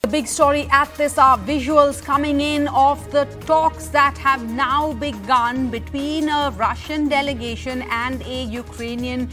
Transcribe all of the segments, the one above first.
The big story at this are visuals coming in of the talks that have now begun between a Russian delegation and a Ukrainian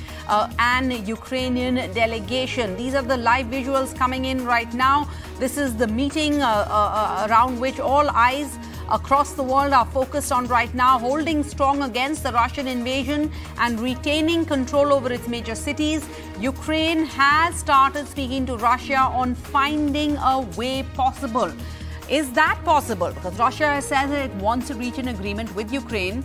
delegation. These are the live visuals coming in right now. This is the meeting around which all eyes across the world are focused on right now, holding strong against the Russian invasion and retaining control over its major cities. Ukraine has started speaking to Russia on finding a way possible. Is that possible? Because Russia has said that it wants to reach an agreement with Ukraine,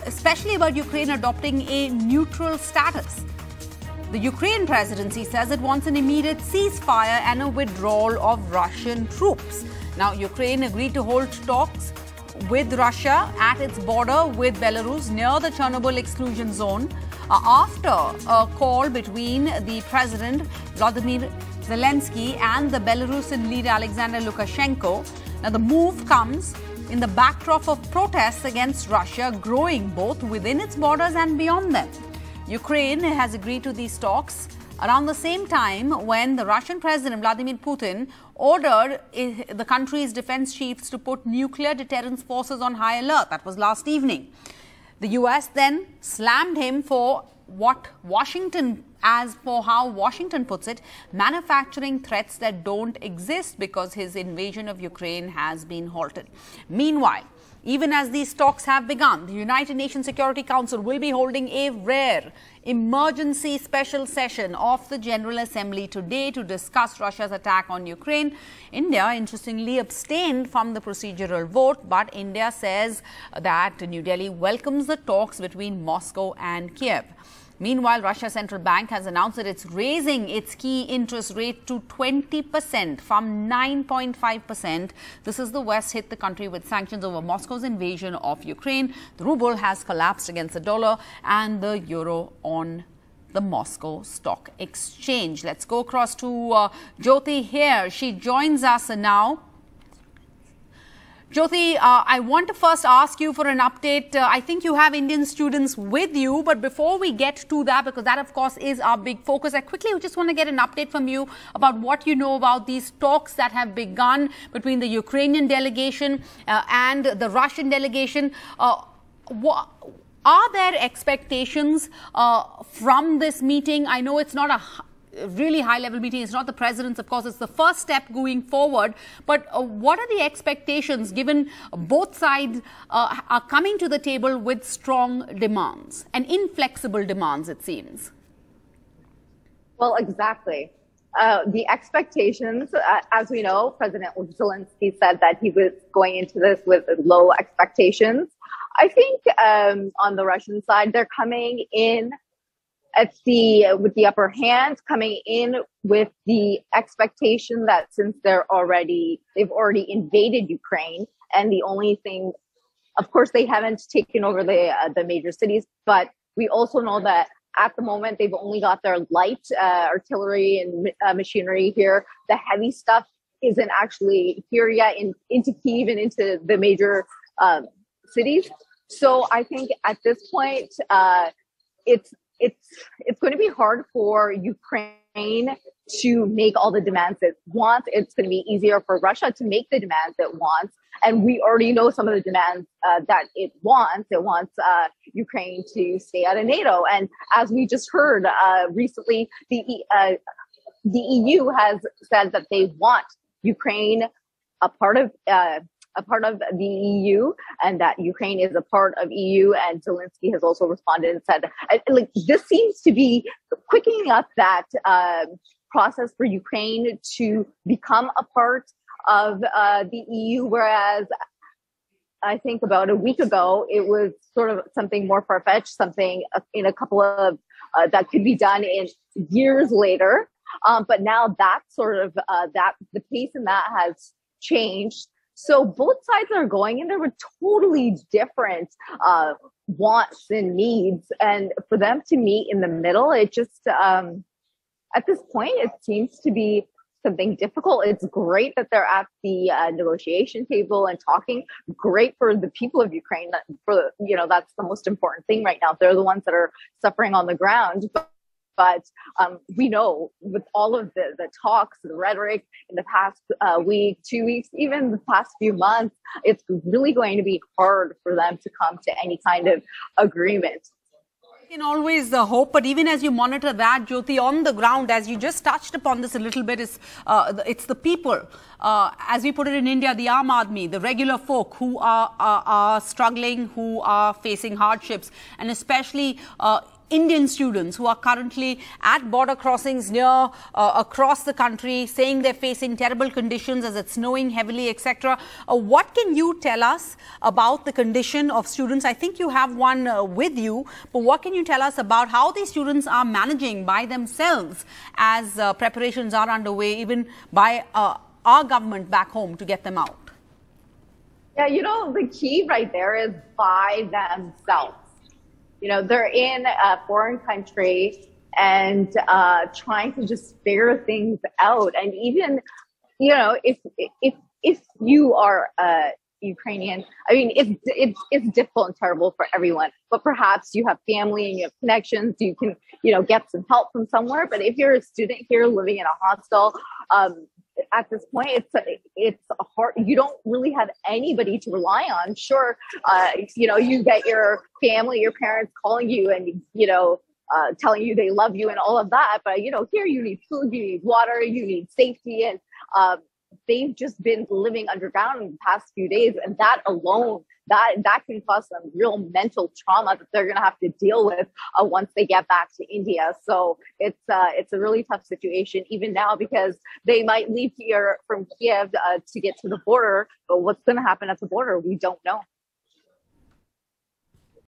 especially about Ukraine adopting a neutral status. The Ukraine presidency says it wants an immediate ceasefire and a withdrawal of Russian troops. Now, Ukraine agreed to hold talks with Russia at its border with Belarus near the Chernobyl exclusion zone after a call between the President Vladimir Zelensky and the Belarusian leader Alexander Lukashenko. Now, the move comes in the backdrop of protests against Russia growing both within its borders and beyond them. Ukraine has agreed to these talks around the same time when the Russian President Vladimir Putin ordered the country's defense chiefs to put nuclear deterrence forces on high alert. That was last evening. The US then slammed him for how Washington puts it, manufacturing threats that don't exist because his invasion of Ukraine has been halted. Meanwhile, even as these talks have begun, the United Nations Security Council will be holding a rare emergency special session of the General Assembly today to discuss Russia's attack on Ukraine. India, interestingly, abstained from the procedural vote, but India says that New Delhi welcomes the talks between Moscow and Kiev. Meanwhile, Russia's central bank has announced that it's raising its key interest rate to 20% from 9.5%. This is the West hit the country with sanctions over Moscow's invasion of Ukraine. The ruble has collapsed against the dollar and the euro on the Moscow Stock Exchange. Let's go across to Jyoti here. She joins us now. Jyoti, I want to first ask you for an update. I think you have Indian students with you, but before we get to that, because that, of course, is our big focus, I quickly just want to get an update from you about what you know about these talks that have begun between the Ukrainian delegation and the Russian delegation. Are there expectations from this meeting? I know it's not a really high-level meeting. It's not the president's, of course. It's the first step going forward. But what are the expectations, given both sides are coming to the table with strong demands and inflexible demands, it seems? Well, exactly. The expectations, as we know, President Zelensky said that he was going into this with low expectations. I think on the Russian side, they're coming in with the upper hand, coming in with the expectation that since they've already invaded Ukraine, and the only thing, of course, they haven't taken over the major cities, but we also know that at the moment they've only got their light artillery and machinery here. The heavy stuff isn't actually here yet into Kyiv and into the major cities. So I think at this point, it's going to be hard for Ukraine to make all the demands it wants. It's going to be easier for Russia to make the demands it wants. And we already know some of the demands that it wants. It wants Ukraine to stay out of NATO. And as we just heard recently, the EU has said that they want Ukraine a part of the EU, and that Ukraine is a part of EU. And Zelensky has also responded and said, this seems to be quickening up that process for Ukraine to become a part of the EU, whereas I think about a week ago, it was sort of something more far-fetched, something in a couple of that could be done in years later. But now that sort of the pace in that has changed. So both sides are going in there with totally different wants and needs. And for them to meet in the middle, it just, at this point, it seems to be something difficult. It's great that they're at the negotiation table and talking. Great for the people of Ukraine. That's the most important thing right now. They're the ones that are suffering on the ground. But we know with all of the talks, the rhetoric in the past week, 2 weeks, even the past few months, it's really going to be hard for them to come to any kind of agreement. You can always hope, but even as you monitor that, Jyoti, on the ground, as you just touched upon this a little bit, it's the people. As we put it in India, the Aam Aadmi, the regular folk who are struggling, who are facing hardships, and especially Indian students who are currently at border crossings near across the country, saying they're facing terrible conditions as it's snowing heavily, etc. What can you tell us about the condition of students? I think you have one with you, but what can you tell us about how these students are managing by themselves as preparations are underway, even by our government back home, to get them out? Yeah, the key right there is by themselves. They're in a foreign country and trying to just figure things out. And even, if you are Ukrainian, I mean, it's difficult and terrible for everyone. But perhaps you have family and you have connections. You can, get some help from somewhere. But if you're a student here living in a hostel, at this point, it's hard. You don't really have anybody to rely on. Sure, you get your family, your parents calling you and, telling you they love you and all of that. But, here you need food, you need water, you need safety. And they've just been living underground in the past few days. And that alone, that can cause some real mental trauma that they're going to have to deal with once they get back to India. So it's a really tough situation even now, because they might leave here from Kiev to get to the border. But what's going to happen at the border, we don't know.